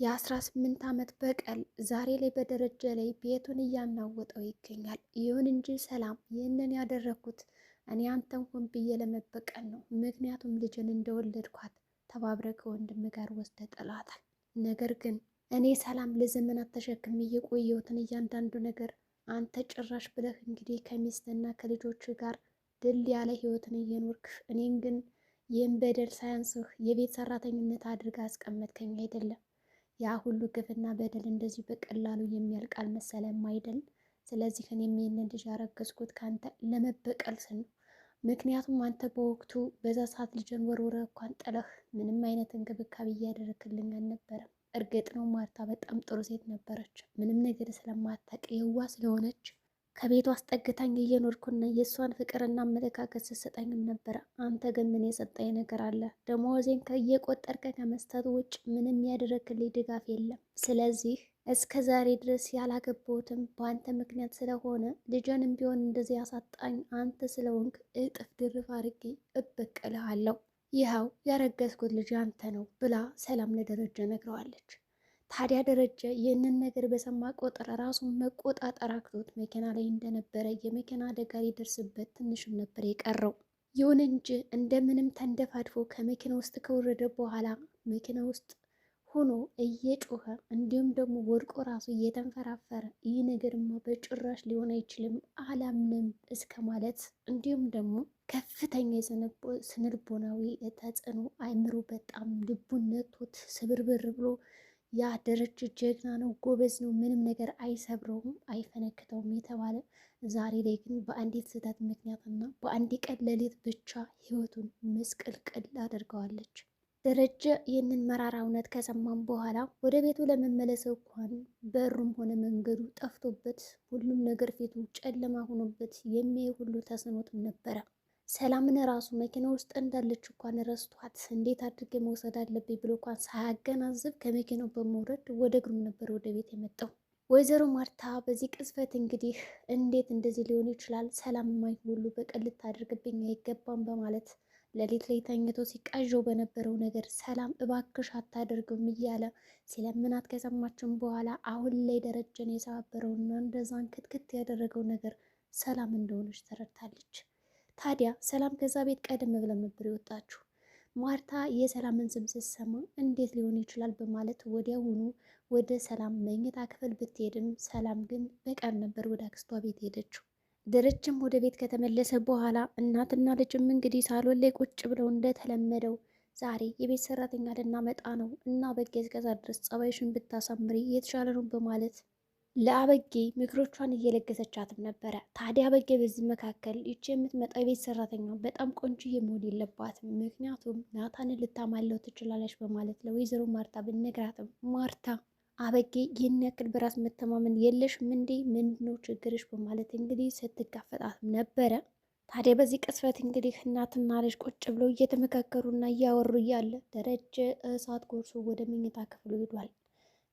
የ18 ዓመት በቀል ዛሬ ላይ በደረጀ ላይ ቤቱን እያናወጠው ይገኛል። ይሁን እንጂ ሰላም ይህንን ያደረግኩት እኔ አንተን ሆን ብዬ ለመበቀል ነው። ምክንያቱም ልጅን እንደወለድኳት ተባብረ ከወንድም ጋር ወስደ ጥላታል። ነገር ግን እኔ ሰላም ለዘመናት ተሸክም እየቆየሁትን እያንዳንዱ ነገር አንተ ጭራሽ ብለህ እንግዲህ ከሚስትና ከልጆች ጋር ድል ያለ ህይወትን እየኖርክ እኔን ግን ይህን በደል ሳያንስህ የቤት ሰራተኝነት አድርጋ አስቀመጥከኝ አይደለም። ያ ሁሉ ግፍና በደል እንደዚህ በቀላሉ የሚያልቅ አልመሰለም አይደል? ስለዚህ እኔም ይህንን ልጅ ያረገዝኩት ከአንተ ለመበቀል ስል ነው። ምክንያቱም አንተ በወቅቱ በዛ ሰዓት ልጅን ወርውረህ እንኳን ጥለህ ምንም አይነት እንክብካቤ እያደረክልኝ አልነበረም። እርግጥ ነው ማርታ በጣም ጥሩ ሴት ነበረች። ምንም ነገር ስለማታውቅ የዋ ስለሆነች ከቤቱ አስጠግታኝ እየኖርኩና የእሷን ፍቅርና አመለካከት ስትሰጠኝም ነበረ። አንተ ግን ምን የሰጠኝ ነገር አለ? ደሞዜን ከየቆጠርከ ከመስጠት ውጭ ምንም ያደረክልኝ ድጋፍ የለም። ስለዚህ እስከ ዛሬ ድረስ ያላገባሁትም በአንተ ምክንያት ስለሆነ ልጅንም ቢሆን እንደዚህ ያሳጣኝ አንተ ስለሆንክ እጥፍ ድርፍ አድርጌ እበቀልሃለሁ። ይኸው ያረገዝኩት ልጅ አንተ ነው ብላ ሰላም ለደረጀ ነግረዋለች። ታዲያ ደረጀ ይህንን ነገር በሰማ ቁጥር ራሱን መቆጣጠር አቅቶት መኪና ላይ እንደነበረ የመኪና አደጋ ሊደርስበት ትንሽም ነበር የቀረው። ይሁን እንጂ እንደምንም ተንደፋድፎ ከመኪና ውስጥ ከወረደ በኋላ መኪና ውስጥ ሆኖ እየጮኸ እንዲሁም ደግሞ ወድቆ ራሱ እየተንፈራፈረ ይህ ነገርማ በጭራሽ ሊሆን አይችልም አላምንም እስከ ማለት እንዲሁም ደግሞ ከፍተኛ ስነልቦናዊ ተጽዕኖ አይምሮ በጣም ልቡን ነቶት ስብርብር ብሎ ያ ደረጀ ጀግና ነው፣ ጎበዝ ነው፣ ምንም ነገር አይሰብረውም፣ አይፈነክተውም የተባለ ዛሬ ላይ ግን በአንዲት ስህተት ምክንያትና በአንድ ቀን ሌሊት ብቻ ህይወቱን ምስቅልቅል አድርገዋለች። ደረጀ ይህንን መራራ እውነት ከሰማም በኋላ ወደ ቤቱ ለመመለስ እንኳን በሩም ሆነ መንገዱ ጠፍቶበት ሁሉም ነገር ፊቱ ጨለማ ሆኖበት የሚያይ ሁሉ ተስኖትም ነበረ። ሰላምን ራሱ መኪና ውስጥ እንዳለች እንኳን ረስቷት እንዴት አድርጌ መውሰድ አለብኝ ብሎ እንኳን ሳያገናዝብ ከመኪናው በመውረድ ወደ እግሩም ነበር ወደ ቤት የመጣው። ወይዘሮ ማርታ በዚህ ቅጽበት እንግዲህ እንዴት እንደዚህ ሊሆን ይችላል? ሰላም ማይ ሁሉ በቀል ልታደርግብኝ አይገባም በማለት ሌሊት ላይ ተኝቶ ሲቃዠው በነበረው ነገር ሰላም እባክሽ አታደርገውም እያለ ሲለምናት ከሰማችን በኋላ አሁን ላይ ደረጀን የሰባበረውና እንደዛን ክትክት ያደረገው ነገር ሰላም እንደሆነች ተረድታለች። ታዲያ ሰላም ከዛ ቤት ቀደም ብለም ነበር የወጣችሁ። ማርታ የሰላምን ስም ስትሰማ እንዴት ሊሆን ይችላል በማለት ወዲያውኑ ወደ ሰላም መኝታ ክፍል ብትሄድም ሰላም ግን በቀን ነበር ወደ አክስቷ ቤት ሄደችው። ደረጀም ወደ ቤት ከተመለሰ በኋላ እናትና ልጅም እንግዲህ ሳሎን ላይ ቁጭ ብለው እንደተለመደው ዛሬ የቤት ሰራተኛ ልናመጣ ነው እና በጌ እስከዛ ድረስ ጸባይሽን ብታሳምሪ የተሻለ ነው በማለት ለአበጌ ምክሮቿን እየለገሰቻትም ነበረ። ታዲያ አበጌ በዚህ መካከል ይቺ የምትመጣው የቤት ሰራተኛ በጣም ቆንጆዬ መሆን የለባትም፣ ምክንያቱም ናታንን ልታማለው ትችላለች በማለት ለወይዘሮ ማርታ ብነግራትም ማርታ አበጌ ይህን ያክል በራስ መተማመን የለሽም እንዴ? ምንድነው ችግርሽ? በማለት እንግዲህ ስትጋፈጣትም ነበረ። ታዲያ በዚህ ቅስፈት እንግዲህ እናትና ልጅ ቁጭ ብለው እየተመካከሩና እያወሩ እያለ ደረጀ እሳት ጎርሶ ወደ መኝታ ክፍሉ ሄዷል።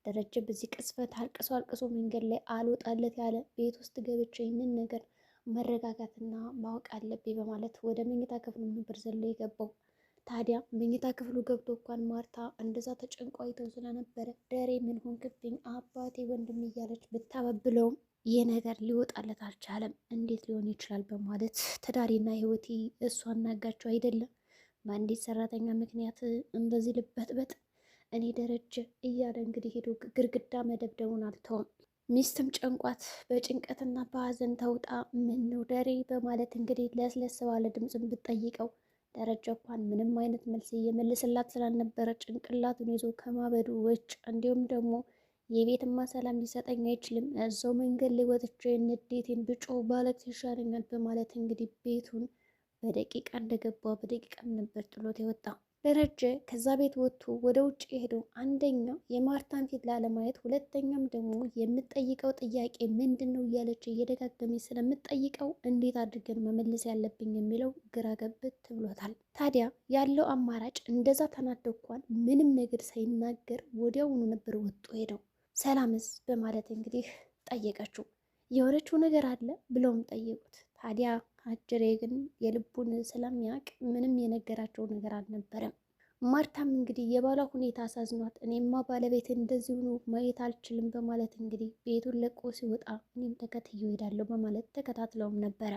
ደረጀ በዚህ ቅስፈት አልቅሶ አልቅሶ መንገድ ላይ አልወጣለት ያለ ቤት ውስጥ ገብቼ ይህንን ነገር መረጋጋትና ማወቅ አለብኝ በማለት ወደ መኝታ ክፍሉ ነበር ዘሎ የገባው። ታዲያ መኝታ ክፍሉ ገብቶ እንኳን ማርታ እንደዛ ተጨንቆ አይተው ስለነበረ ደሬ ምን ሆንክብኝ አባቴ ወንድም እያለች ብታበብለውም ይህ ነገር ሊወጣለት አልቻለም። እንዴት ሊሆን ይችላል በማለት ትዳሬና ህይወቴ እሷ አናጋቸው አይደለም በአንዲት ሰራተኛ ምክንያት እንደዚህ ልበጥበጥ እኔ ደረጀ እያለ እንግዲህ ሄዶ ግድግዳ መደብደቡን አልተውም። ሚስትም ጨንቋት በጭንቀትና በሀዘን ተውጣ ምን ነው ደሬ በማለት እንግዲህ ለስለስ ባለ ድምፅን ብትጠይቀው ደረጀ እንኳን ምንም አይነት መልስ እየመለስላት ስላልነበረ ጭንቅላቱን ይዞ ከማበዱ ውጭ እንዲሁም ደግሞ የቤትማ ሰላም ሊሰጠኝ አይችልም፣ እዛው መንገድ ላይ ወጥቼ ንዴቴን ብጮህ ባለቅስ ይሻለኛል በማለት እንግዲህ ቤቱን በደቂቃ እንደገባ በደቂቃም ነበር ጥሎት የወጣ። ደረጀ ከዛ ቤት ወጥቶ ወደ ውጭ ሄዶ አንደኛ የማርታን ፊት ላለማየት፣ ሁለተኛም ደግሞ የምጠይቀው ጥያቄ ምንድን ነው እያለች እየደጋገመች ስለምጠይቀው እንዴት አድርገን መመለስ ያለብኝ የሚለው ግራ ገብት ብሎታል። ታዲያ ያለው አማራጭ እንደዛ ተናዶ እንኳን ምንም ነገር ሳይናገር ወዲያውኑ ነበር ወጥቶ ሄደው። ሰላምስ በማለት እንግዲህ ጠየቀችው። የሆነችው ነገር አለ ብለውም ጠየቁት። ታዲያ አጅሬ ግን የልቡን ስለሚያውቅ ምንም የነገራቸው ነገር አልነበረም። ማርታም እንግዲህ የባሏ ሁኔታ አሳዝኗት እኔማ ባለቤት እንደዚሁ ነው ማየት አልችልም በማለት እንግዲህ ቤቱን ለቆ ሲወጣ እኔም ተከትዬ እሄዳለሁ በማለት ተከታትለውም ነበረ።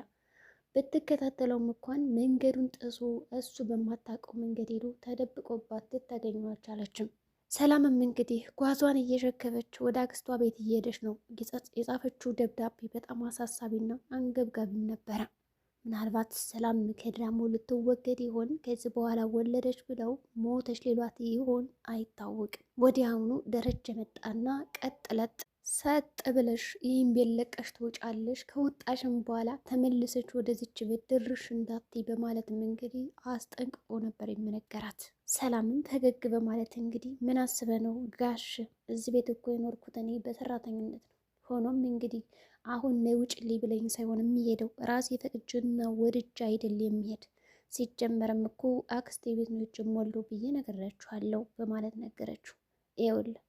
ብትከታተለውም እንኳን መንገዱን ጥሶ እሱ በማታውቀው መንገድ ሄዶ ተደብቆባት ልታገኘው አልቻለችም። ሰላምም እንግዲህ ጓዟን እየሸከበች ወደ አክስቷ ቤት እየሄደች ነው። የጻፈችው ደብዳቤ በጣም አሳሳቢና አንገብጋቢም ነበረ። ምናልባት ሰላም ከድራሞ ልትወገድ ይሆን? ከዚህ በኋላ ወለደች ብለው ሞተች ሌሏት ይሆን? አይታወቅም። ወዲያውኑ ደረጀ መጣና ቀጥለት ሰጥ ብለሽ ይህን ቤት ለቀሽ ትወጫለሽ፣ ከወጣሽም በኋላ ተመልሰች ወደዚች ቤት ድርሽ እንዳትይ በማለትም እንግዲህ አስጠንቅቆ ነበር የምነገራት። ሰላምም ፈገግ በማለት እንግዲህ ምን አስበ ነው ጋሽ? እዚህ ቤት እኮ የኖርኩት እኔ በሰራተኝነት ነው። ሆኖም እንግዲህ አሁን ነይ ውጭልኝ ብለኝ ሳይሆን የሚሄደው ራሴ ፈቅጄና ወድጄ አይደል የሚሄድ። ሲጀመርም እኮ አክስቴ ቤት ነው የጀመለው ብዬ ነግሬያችኋለሁ በማለት ነገረችው። ይኸውልህ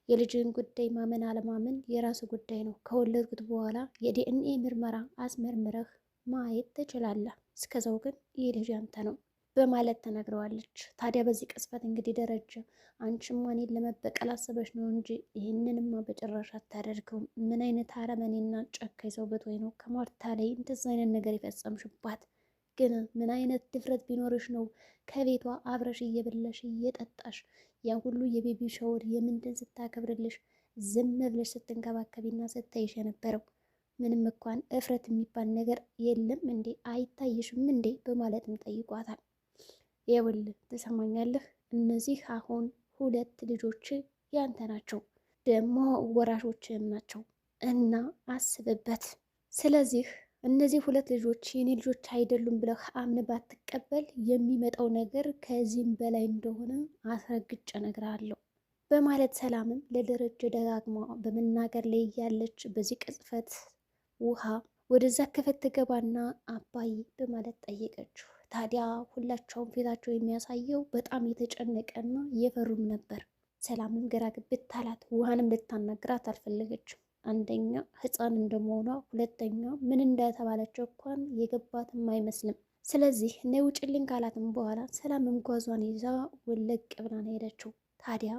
የልጅን ጉዳይ ማመን አለማመን የራሱ ጉዳይ ነው። ከወለድኩት በኋላ የዲኤንኤ ምርመራ አስመርምረህ ማየት ትችላለህ። እስከዛው ግን ይህ ልጅ ያንተ ነው በማለት ተነግረዋለች። ታዲያ በዚህ ቅጽበት እንግዲህ ደረጀ አንቺማ እኔን ለመበቀል አስበሽ ነው እንጂ ይህንንማ በጭራሽ አታደርገውም። ምን አይነት አረመኔና ጨካኝ ሰው ብትሆይ ነው ከማርታ ላይ እንደዛ አይነት ነገር የፈጸምሽባት? ግን ምን አይነት ድፍረት ቢኖርሽ ነው ከቤቷ አብረሽ እየበላሽ እየጠጣሽ ያን ሁሉ የቤቢ ሻወር የምንድን ስታከብርልሽ ዝም ብለሽ ስትንከባከቢና ስታይሽ የነበረው? ምንም እንኳን እፍረት የሚባል ነገር የለም እንዴ? አይታይሽም እንዴ? በማለትም ጠይቋታል። ይኸውልህ ትሰማኛለህ? እነዚህ አሁን 2 ልጆች ያንተ ናቸው፣ ደግሞ ወራሾችም ናቸው እና አስብበት። ስለዚህ እነዚህ 2 ልጆች የኔ ልጆች አይደሉም ብለህ አምነ ባትቀበል የሚመጣው ነገር ከዚህም በላይ እንደሆነ አስረግጬ እነግርሃለሁ በማለት ሰላምም ለደረጀ ደጋግማ በመናገር ላይ እያለች በዚህ ቅጽበት ውሃ ወደዛ ክፍል ትገባና አባይ በማለት ጠየቀችው። ታዲያ ሁላቸውም ፊታቸው የሚያሳየው በጣም የተጨነቀና እየፈሩም ነበር። ሰላምም ግራ ግብት አላት። ውሃንም ልታናግራት አልፈለገችም። አንደኛ ሕፃን እንደመሆኗ፣ ሁለተኛ ምን እንደተባለችው እንኳን የገባትም አይመስልም። ስለዚህ ነይ ውጭልኝ ካላትም በኋላ ሰላምም ጓዟን ይዛ ወለቅ ብላ ነው ሄደችው። ታዲያ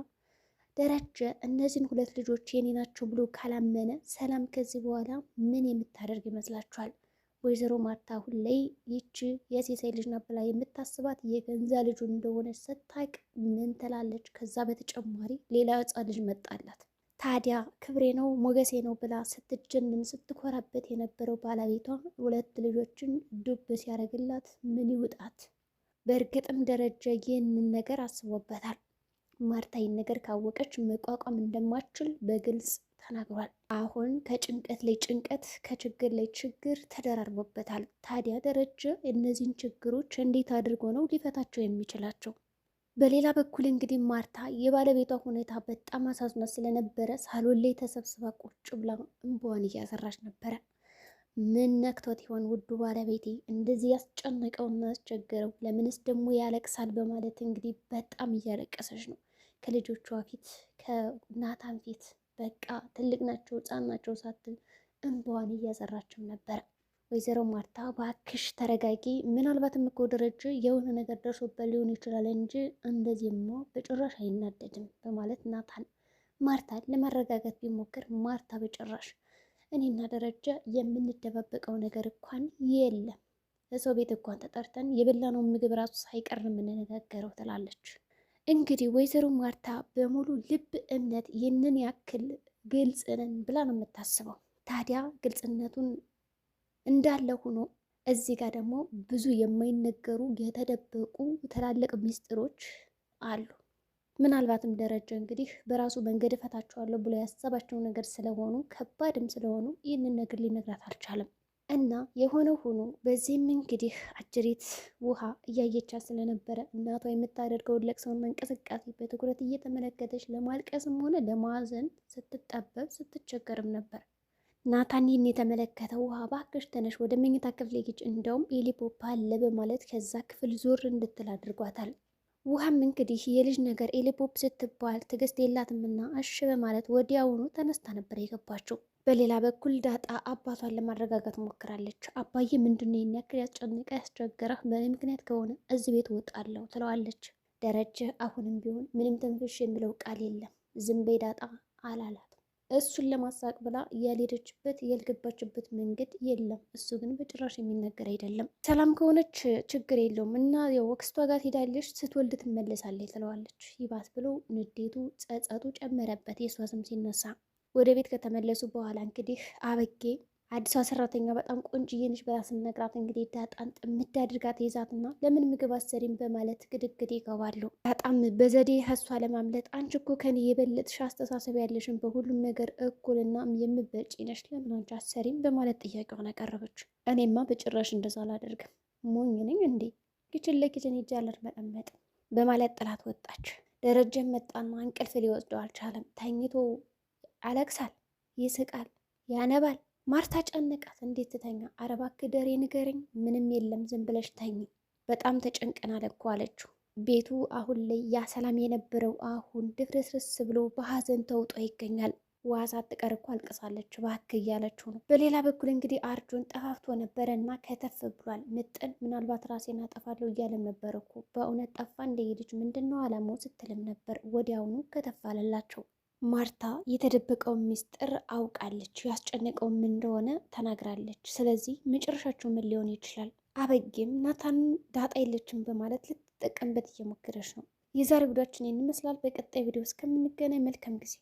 ደረጀ እነዚህን 2 ልጆች የኔ ናቸው ብሎ ካላመነ ሰላም ከዚህ በኋላ ምን የምታደርግ ይመስላችኋል? ወይዘሮ ማርታ አሁን ላይ ይቺ የሲሳይ ልጅ ናት ብላ የምታስባት የገንዛ ልጁ እንደሆነ ስታቅ ምን ትላለች? ከዛ በተጨማሪ ሌላ ሕፃን ልጅ መጣላት። ታዲያ ክብሬ ነው ሞገሴ ነው ብላ ስትጀንን ስትኮራበት የነበረው ባለቤቷ 2 ልጆችን ዱብ ሲያደርግላት ምን ይውጣት? በእርግጥም ደረጀ ይህንን ነገር አስቦበታል። ማርታ ይህን ነገር ካወቀች መቋቋም እንደማትችል በግልጽ ተናግሯል። አሁን ከጭንቀት ላይ ጭንቀት ከችግር ላይ ችግር ተደራርቦበታል። ታዲያ ደረጀ እነዚህን ችግሮች እንዴት አድርጎ ነው ሊፈታቸው የሚችላቸው? በሌላ በኩል እንግዲህ ማርታ የባለቤቷ ሁኔታ በጣም አሳዝኗት ስለነበረ ሳሎን ላይ ተሰብስባ ቁጭ ብላ እንባዋን እያሰራች ነበረ። ምን ነክቶት ይሆን ውዱ ባለቤቴ እንደዚህ ያስጨነቀውና ያስቸገረው? ለምንስ ደግሞ ያለቅሳል? በማለት እንግዲህ በጣም እያለቀሰች ነው ከልጆቿ ፊት ከናታን ፊት በቃ ትልቅ ናቸው ሕፃን ናቸው ሳትል እንባዋን እያዘራችም ነበረ። ወይዘሮ ማርታ ባክሽ ተረጋጊ፣ ምናልባትም እኮ ደረጀ የሆነ ነገር ደርሶበት ሊሆን ይችላል እንጂ እንደዚህማ በጭራሽ አይናደድም በማለት ናታን ማርታን ለማረጋጋት ቢሞክር ማርታ በጭራሽ እኔና ደረጀ የምንደባበቀው ነገር እንኳን የለም፣ ለሰው ቤት እንኳን ተጠርተን የበላነውን ምግብ ራሱ ሳይቀር የምንነጋገረው ትላለች። እንግዲህ ወይዘሮ ማርታ በሙሉ ልብ እምነት ይህንን ያክል ግልጽ ነን ብላ ነው የምታስበው። ታዲያ ግልጽነቱን እንዳለ ሆኖ እዚህ ጋር ደግሞ ብዙ የማይነገሩ የተደበቁ ትላልቅ ሚስጥሮች አሉ። ምናልባትም ደረጀ እንግዲህ በራሱ መንገድ እፈታቸዋለሁ ብሎ ያሰባቸው ነገር ስለሆኑ ከባድም ስለሆኑ ይህንን ነገር ሊነግራት አልቻለም። እና የሆነ ሆኖ በዚህም እንግዲህ አጅሬት ውሃ እያየቻት ስለነበረ እናቷ የምታደርገውን ለቅሶና እንቅስቃሴ በትኩረት እየተመለከተች ለማልቀስም ሆነ ለማዘን ስትጠበብ ስትቸገርም ነበር። ናታን ይህን የተመለከተ ውሃ እባክሽ ተነሽ ወደ መኝታ ክፍል ሂጂ፣ እንደውም ኤሊፖፕ አለ በማለት ከዛ ክፍል ዞር እንድትል አድርጓታል። ውሃም እንግዲህ የልጅ ነገር ኤሊፖፕ ስትባል ትዕግስት የላትምና እሺ በማለት ወዲያውኑ ተነስታ ነበር የገባችው። በሌላ በኩል ዳጣ አባቷን ለማረጋጋት ሞክራለች። አባዬ ምንድነው ይህን ያክል ያስጨነቀ ያስቸገረህ? በእኔ ምክንያት ከሆነ እዚህ ቤት እወጣለሁ ትለዋለች። ደረጀ አሁንም ቢሆን ምንም ትንፍሽ የሚለው ቃል የለም። ዝም በይ ዳጣ አላላትም። እሱን ለማሳቅ ብላ ያልሄደችበት ያልገባችበት መንገድ የለም። እሱ ግን በጭራሽ የሚነገር አይደለም። ሰላም ከሆነች ችግር የለውም እና ያው አክስቷ ጋር ትሄዳለች፣ ስትወልድ ትመለሳለች ትለዋለች። ይባስ ብሎ ንዴቱ ጸጸቱ ጨመረበት የእሷ ስም ሲነሳ። ወደ ቤት ከተመለሱ በኋላ እንግዲህ አበጌ አዲሷ ሰራተኛ በጣም ቆንጅዬ ነች ብላ ስነግራት እንግዲህ ዳጣን ጥምድ አድርጋ ትይዛትና ለምን ምግብ አሰሪም በማለት ግድግድ ይገባሉ። ዳጣም በዘዴ ከሷ ለማምለጥ አንቺ እኮ ከኔ የበለጥሽ አስተሳሰብ ያለሽን በሁሉም ነገር እኩልና የምበልጭ ነሽ፣ ለምን አንቺ አሰሪም በማለት ጥያቄውን አቀረበች። እኔማ በጭራሽ እንደዛ አላደርግም፣ ሞኝ ነኝ እንዴ? ኪችን ለኪችን ሄጄ አልመጠመጥም በማለት ጥላት ወጣች። ደረጀን መጣና እንቅልፍ ሊወስደው አልቻለም። ተኝቶ ያለቅሳል፣ ይስቃል፣ ያነባል። ማርታ ጨነቃት። እንዴት ትተኛ? ኧረ እባክህ ደሬ ንገረኝ። ምንም የለም ዝም ብለሽ ተኝ። በጣም ተጨንቀናል እኮ አለችው። ቤቱ አሁን ላይ ያ ሰላም የነበረው አሁን ድፍርስርስ ብሎ በሀዘን ተውጦ ይገኛል። ዋሳ አትቀር እኮ አልቅሳለች እባክህ እያለችው ነው። በሌላ በኩል እንግዲህ አርጁን ጠፋፍቶ ነበረ እና ከተፍ ብሏል። ምጥን ምናልባት ራሴን አጠፋለሁ እያለም ነበር እኮ። በእውነት ጠፋ እንደሄደች ምንድን ነው አላማው ስትልም ነበር። ወዲያውኑ ከተፍ አለላቸው። ማርታ የተደበቀውን ምስጢር አውቃለች። ያስጨነቀው ምን እንደሆነ ተናግራለች። ስለዚህ መጨረሻቸው ምን ሊሆን ይችላል? አበጌም ናታን ዳጣ የለችም በማለት ልትጠቀምበት እየሞከረች ነው። የዛሬ ቪዲዮአችን ይህን ይመስላል። በቀጣይ ቪዲዮ እስከምንገናኝ መልካም ጊዜ